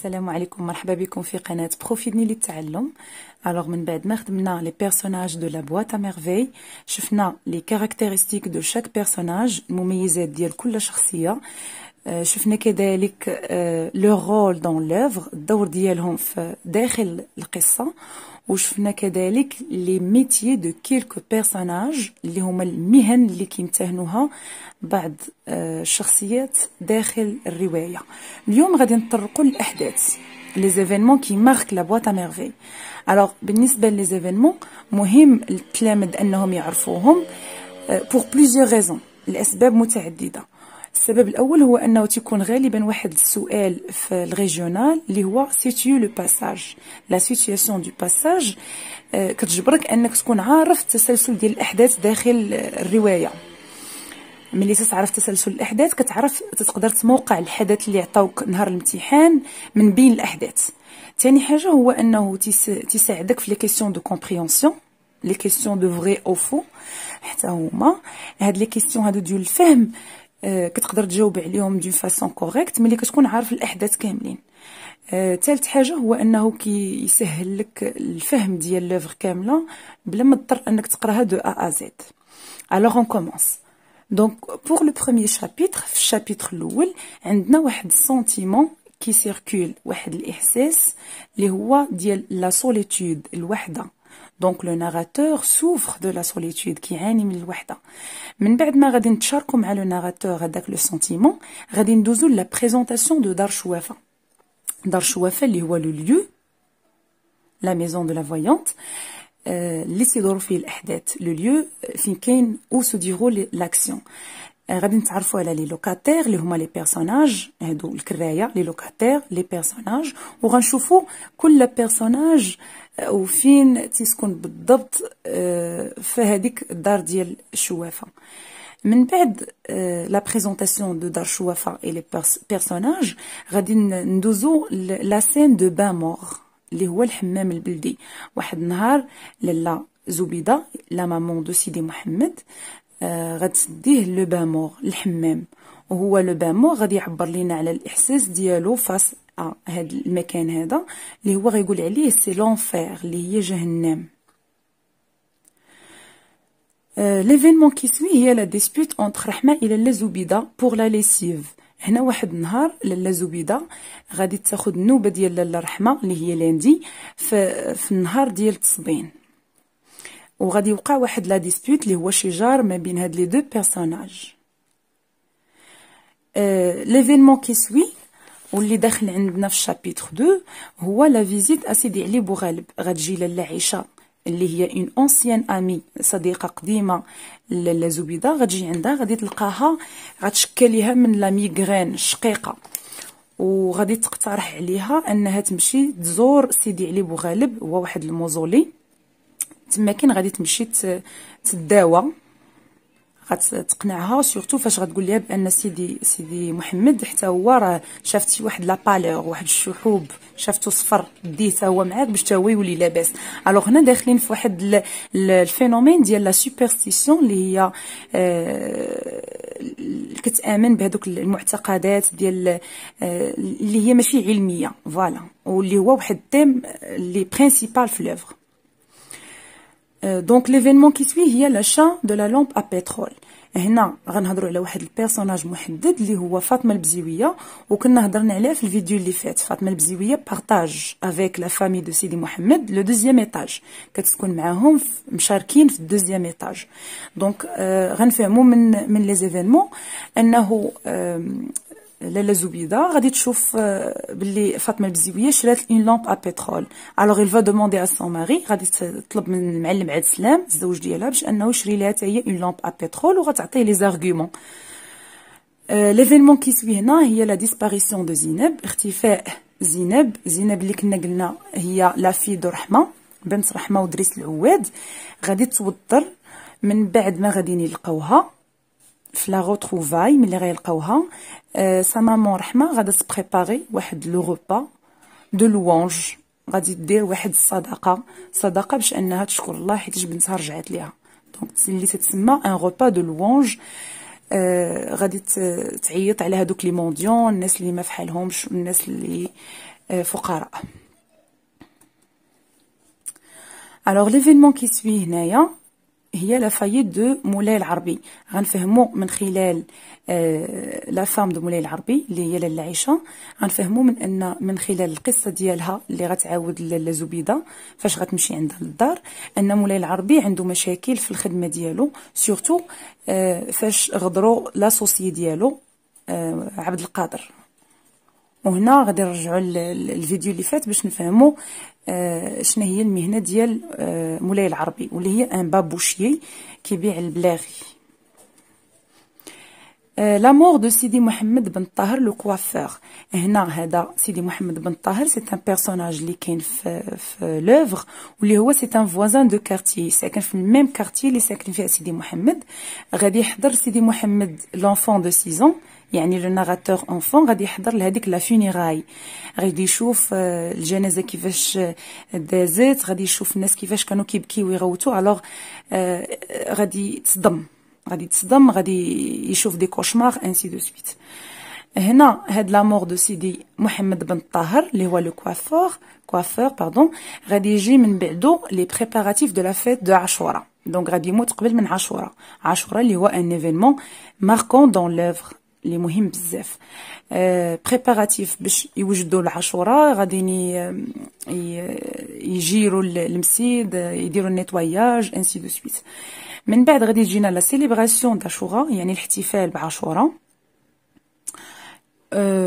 السلام عليكم، مرحبا بكم في قناة بروفيدني للتعلم. الوغ من بعد ما خدمنا لي بيرسوناج دو لا بواط ا ميرفي، شفنا لي كاركتيرستيك دو شاك بيرسوناج، المميزات ديال كل شخصية. شفنا كذلك لو رول دون لوفر، الدور ديالهم في داخل القصة. وشفنا كذلك لي ميتيي دو كيلكو بيرسوناج اللي هما المهن اللي كيمتهنوها بعض الشخصيات داخل الرواية. اليوم غادي نطرقوا للاحداث، لي زيفينمون كي مارك لا بواط ا ميرفي. الوغ بالنسبه لي زيفينمون مهم التلاميذ انهم يعرفوهم بور بليزيور ريزون، لاسباب متعدده. السبب الاول هو انه تيكون غالبا واحد السؤال في الريجيونال اللي هو سيتيو لو باساج، لا سيتوياسيون دو باساج، كتجبرك انك تكون عارف التسلسل ديال الاحداث داخل الروايه. ملي تعرف تسلسل الاحداث كتعرف تقدر تموقع الحدث اللي عطاوك نهار الامتحان من بين الاحداث. ثاني حاجه هو انه تساعدك في لي كيسيون دو كومبريونسيون، لي كيسيون دو فري او فو. حتى هما هاد لي كيسيون هادو ديال الفهم كتقدر تجاوب عليهم دون فاسون كوريكت ملي كتكون عارف الاحداث كاملين. ثالث حاجه هو انه كيسهل لك الفهم ديال لوفر كامله بلا ما تضطر انك تقراها دو ا ا زد. alors on commence. Donc pour le premier chapitre، في الشابيتر الاول عندنا واحد السنتيمون كي سيركول، واحد الاحساس اللي هو ديال لا سوليتود، الوحده. دونك لو ناراتور سوفر دو لا سوليتود، كيعاني من الوحده. من بعد ما غادي نتشاركوا مع لو ناراتور هذاك لو سنتيمون، غادي ندوزو لا بريزونطاسيون دو دار شوافه. دار شوافه اللي هو لو ليو، لا ميزون دو لا فويونت، اللي تيدوروا فيه الاحداث، لو ليو فين كاين او سو ديرول لاكسيون. غادي نتعرفوا على لي لوكاتير اللي هما لي بيرسوناج، هادو الكرايه لي لوكاتير لي بيرسوناج، وغنشوفوا كل بيرسوناج وفين تيسكن بالضبط في هذيك الدار ديال الشوافه. من بعد لا بريزونطاسيون دو دار شوافه اي لي بيرسوناج، غادي ندوزو لا سين دو بان مور اللي هو الحمام البلدي. واحد النهار لاله زبيده، لا مامون دو سيدي محمد، غتديه لو بان مور، الحمام. وهو لو بان مور غادي يعبر لينا على الاحساس ديالو فاس هاد المكان هذا اللي هو غيقول عليه سي لونفير، اللي هي جهنم. ليفينمون كي سوي هي لا ديسبوت اونتر رحمه الى لاله زبيده بور لا ليسيف. هنا واحد النهار لاله زبيده غادي تاخذ النوبه ديال لاله رحمه اللي هي لاندي في النهار ديال التصبين، وغادي يوقع واحد لا ديسبوت اللي هو شجار ما بين هاد لي دو بيرسوناج. ليفينمون كي سوي واللي داخل عندنا في الشابيتر 2 هو لا فيزيت اسيدي علي بوغالب. غتجي لاله عيشه اللي هي اون اونسيان امي، صديقه قديمه لاله زبيده، غتجي عندها، غادي تلقاها غتشكى ليها من لا ميغرين الشقيقه، وغادي تقترح عليها انها تمشي تزور سيدي علي بوغالب، هو واحد الموزولي تما كاين، غادي تمشي تداوى. غتقنعها سورتو فاش غتقول لها بان سيدي محمد حتى هو راه شافت شي واحد لا بالور، واحد الشحوب شافتو صفر، ديته هو معاك باش تا هو يولي لاباس. الوغ هنا داخلين في واحد الفينومين ديال لا سوبرستيسيون اللي هي كتامن بهذوك المعتقدات ديال اللي هي ماشي علميه، فوالا، واللي هو واحد التيم اللي برينسيبال في لوفر. دونك ليفينمون كي سوي هي لاشا دو لا لامب ا بترول. هنا غنهضروا على واحد البيرسوناج محدد اللي هو فاطمه البزيويه، وكنا هضرنا عليها في الفيديو اللي فات. فاطمه البزيويه بارطاج افيك لا فامي دو سيدي محمد لو دوزيام ايطاج، كتكون معاهم مشاركين في الدوزيام ايطاج. دونك غنفهموا من لي زيفينمون انه لاله زبيده غادي تشوف باللي فاطمه البزيويه شرات اون لامب ا بترول. الوغ il va demander à son mari، غادي تطلب من المعلم عبد السلام الزوج ديالها باش انه يشري لها حتى هي اون لامب ا بترول، وغتعطيه لي زارغومون. ليفينمون كي سوي هنا هي لا ديسباريسيون دو زينب، اختفاء زينب اللي كنا قلنا هي لا في دو رحمه، بنت رحمه ودريس العواد. غادي توضر من بعد ما غادي يلقاوها في لا روتروفاي، ملي غيلقاوها سا مامون رحمه غادا تبريباري واحد لو روبا دو لوانج، غادي دير واحد صدقه باش انها تشكر الله حيت بنتها رجعت ليها. دونك اللي تتسمى ان روبا دو لوانج. غادي تعيط على هذوك لي مونديون، الناس اللي ما فحالهمش، الناس اللي فقراء. alors l'événement qui suit هنايا هي لا فايت دو مولاي العربي. غنفهمو من خلال لا فام دو مولاي العربي اللي هي لاله عائشه، غنفهمو من خلال القصه ديالها اللي غتعاود لاله زبيده فاش غتمشي عندها للدار، ان مولاي العربي عنده مشاكل في الخدمه ديالو، سورتو فاش غدروا لاسوسيي ديالو عبد القادر. وهنا غادي نرجعوا الفيديو اللي فات باش نفهموا شنو هي المهنه ديال مولاي العربي، واللي هي ان بابوشي كيبيع البلاغي. لا مور دو سيدي محمد بن طاهر لو كوافور. هنا هذا سيدي محمد بن طاهر سي ان بيرسوناج اللي كاين في لوفر، واللي هو سي ان فوازان دو كارتي، ساكن في الميم كارتي اللي ساكن فيها سيدي محمد. غادي يحضر سيدي محمد لونفون دو 6 ans، يعني لو ناراتور انفون غادي يحضر لهذيك لا فينيراي، غادي يشوف الجنازه كيفاش دازت، غادي يشوف الناس كيفاش كانوا كيبكيو ويغوتوا. الوغ غادي تصدم، غادي يشوف دي كوشمار انسي دو سويت. هنا هاد لا مور دو سيدي محمد بن طاهر اللي هو لو كوافور باردون، غادي يجي من بعدو لي بريباراتيف دو لا فيت دو عاشوراء. دونك غادي يموت قبل من عاشوراء اللي هو ان ايفينمون ماركون دون لوفر اللي مهم بزاف. بريباراتيف باش يوجدوا العاشوراء، غادي يجيروا المسيد، يديروا النيتواياج انسي دو سويت. من بعد غادي تجينا لا سيليبراسيون d'Ashura، يعني الاحتفال بعاشوراء.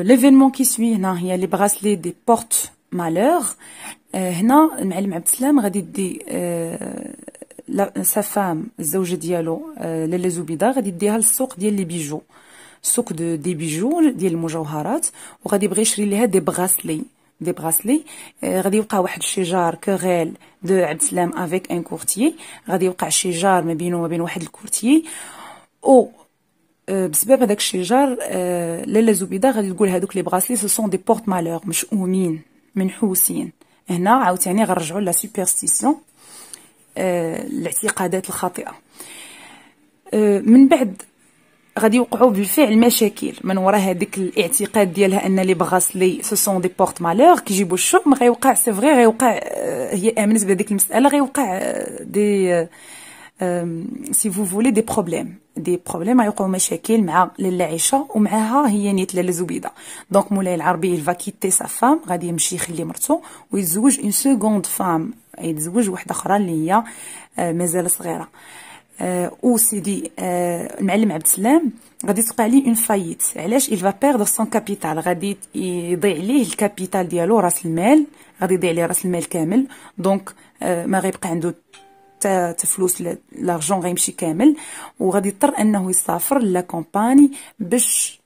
ليفينمون كي سوي هنا هي لي براسلي دي بورت مالور. هنا المعلم عبد السلام غادي يدي سافام الزوجه ديالو لاله زبيده، غادي يديها للسوق ديال لي بيجو، سوق دي بيجو ديال المجوهرات، وغادي يبغي يشري ليها دي براسلي. غادي يوقع واحد الشجار كوغيل دو عبد السلام افيك ان كورتيي، غادي يوقع شجار ما بينه وما بين واحد الكورتيي، او بسبب هذاك الشجار لاله زبيده غادي تقول هذوك لي براسلي سو سون دي بورت مالور، مشؤومين منحوسين. هنا عاوتاني غنرجعوا لا سوبرستيسيون، الاعتقادات الخاطئه. من بعد غادي يوقعوا بالفعل مشاكل من وراء هذيك الاعتقاد ديالها ان لي بغاسلي سو سون دي بورت مالور كيجيبوا الشؤم. غيوقع سي فري، غيوقع هي امنت بهذيك المساله، غيوقع دي سي فو فولي دي بروبليم، غيوقعوا مشاكل مع لاله عائشه ومعها هي نيت لاله زبيده. دونك مولاي العربي الفا كيتي سا فام، غادي يمشي يخلي مرتو ويتزوج اون سيكوند فام، يتزوج واحده اخرى اللي هي مازال صغيره. او سيدي المعلم عبد السلام غادي تقع ليه اون فايت. علاش؟ il va perdre son capital، غادي يضيع ليه الكابيتال ديالو، راس المال غادي يضيع ليه راس المال كامل. دونك ما غيبقى عنده فلوس، لارجون غيمشي كامل، وغادي يضطر انه يسافر لا كومباني باش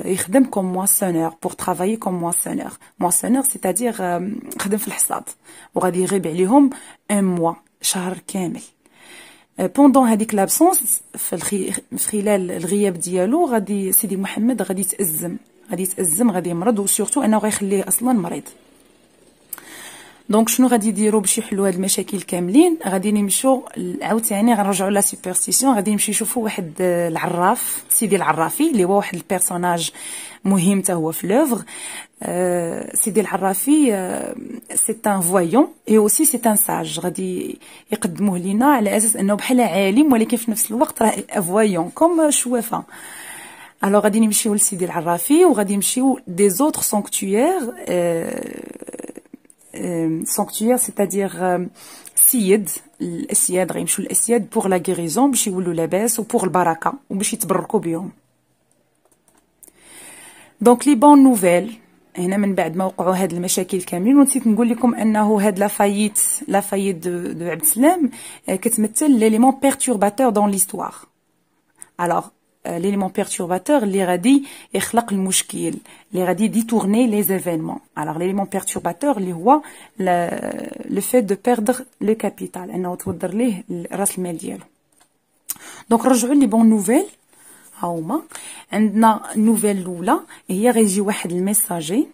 يخدم كوم مواسونور، بور ترافايي كوم مواسونور سيتادير خدم في الحصاد، وغادي يغيب عليهم ان موا، شهر كامل. بوندون هذيك لابسونس في خلال الغياب ديالو غادي سيدي محمد غادي يتأزم، غادي يمرض، وسورتو انه غيخليه اصلا مريض. دونك شنو غادي يديروا باش يحلوا هاد المشاكل كاملين؟ غادي نمشيو عاوتاني غنرجعوا لا سوبرستيسيون، غادي نمشي نشوفوا واحد العراف، سيدي العرافي اللي هو واحد البيرسوناج مهم حتى هو في لوفر. سيدي العرافي سي ان فويون اي اوسي سي ان ساج، غادي يقدموه لينا على اساس انه بحال عالم ولكن في نفس الوقت راه فويون كوم شوافه. الوغ غادي نمشيو لسيدي العرافي، وغادي نمشيو دي زوتر سانكتويير، سانكتويير سيتادير سيد الاسياد، غيمشيو للاسياد بوغ لا غيريزون باش يولوا لاباس وبوغ البركه وباش يتبركوا بهم. دونك لي بون نوفيل هنا من بعد ما وقعوا هاد المشاكل كاملين، ونسيت نقول لكم انه هاد لا فايت دو عبد السلام كتمثل ليليمون بيرتورباتور دون ليستوار. الوغ ليليمون بيرتورباتور اللي غادي يخلق المشكل، اللي غادي ديتورني لي زيفينمون. الوغ ليليمون بيرتورباتور اللي هو لو فيت دو بيردر لو كابيتال، انه تودر ليه راس المال ديالو. دونك نرجعوا لي بون نوفيل. هاهما عندنا النوفيل الاولى هي غيجي واحد الميساجي،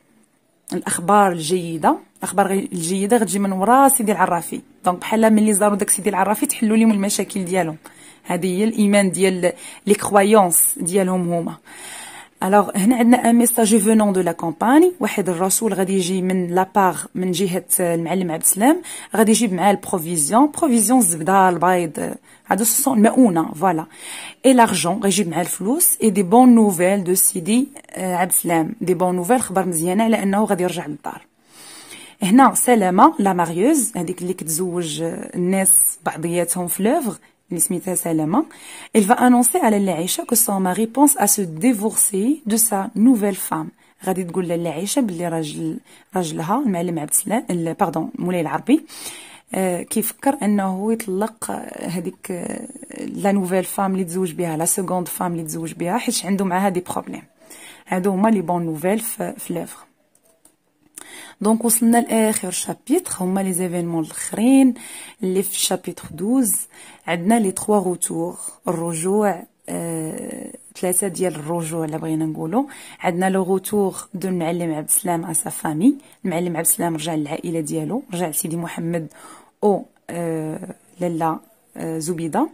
الاخبار الجيده. الاخبار الجيده غتجي من وراء سيدي العرافي. دونك بحال ملي زاروا داك سيدي العرافي تحلوا لهم المشاكل ديالهم. هذه هي الايمان ديال لي كرويونس ديالهم هما. الوغ هنا عندنا ان ميساج فونون دو لا كامباني، واحد الرسول غادي يجي من لاباغ من جهه المعلم عبد السلام، غادي يجيب معاه البروفيزيون الزبده البيض، هادو سون المؤونه فوالا، اي لارجون غيجيب معاه الفلوس، اي دي بون نوفيل دو سيدي عبد السلام، دي بون نوفيل خبر مزيانه على انه غادي يرجع للدار. هنا سلامه لا ماريوز، هذيك اللي كتزوج الناس بعضياتهم في لوفغ اللي سميتها سلامه، elle va annoncer à لاله عائشه que son mari pense à se divorcer de sa nouvelle femme. غادي تقول لاله عائشه باللي راجلها المعلم عبد السلام باردون مولاي العربي كيفكر انه يطلق هذيك لا نوفيل فام اللي تزوج بها، لا سكوند فام اللي تزوج بها، حيت عنده معها دي بروبليم. هادو هما لي بون نوفيل في لوفغ. دونك وصلنا لاخر شابيتر، هما لي زيفينمون الاخرين اللي في شابيتر 12. عندنا لي 3 روتور، الرجوع، ثلاثه ديال الرجوع اللي بغينا نقولوا. عندنا لو روتور دو المعلم عبد السلام ا سا فامي، المعلم عبد السلام رجع للعائله ديالو، رجع لسيدي محمد او لاله زبيده.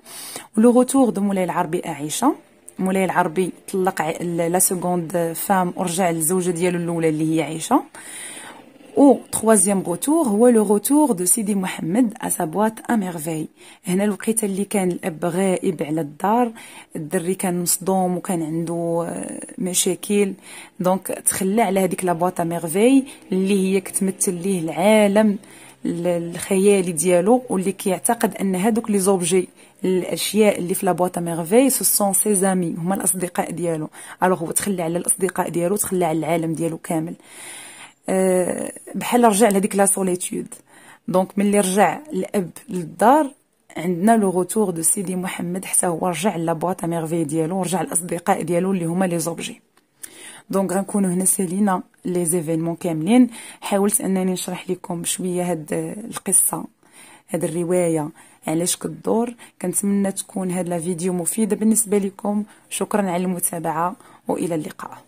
ولو روتور دو مولاي العربي عائشه، مولاي العربي طلق لا سكوند فام ورجع للزوجه ديالو الاولى اللي هي عائشه. او troisième retour هو لو روتور دو سيدي محمد ا سا بواط ا ميرفي. هنا الوقيته اللي كان الاب غائب على الدار، الدري كان مصدوم وكان عنده مشاكل، دونك تخلى على هذيك لا بواط ا ميرفي اللي هي كتمثل ليه العالم الخيالي ديالو، واللي كيعتقد ان هذوك لي زوبجي الاشياء اللي في لا بواط ا ميرفي سو سون سي زامي، هما الاصدقاء ديالو. الوغ هو تخلى على الاصدقاء ديالو، تخلى على العالم ديالو كامل، بحال رجع لهذيك لا سوليتود. دونك ملي رجع الاب للدار عندنا لو روتور دو سيدي محمد، حتى هو رجع لا بواط ا ميرفي ديالو، رجع الاصدقاء ديالو اللي هما لي زوبجي. دونك غنكونوا هنا سالينا لي زيفينمون كاملين. حاولت انني نشرح لكم بشويه هاد القصه، هاد الروايه علاش كدور. كنتمنى تكون هاد لا فيديو مفيده بالنسبه لكم. شكرا على المتابعه والى اللقاء.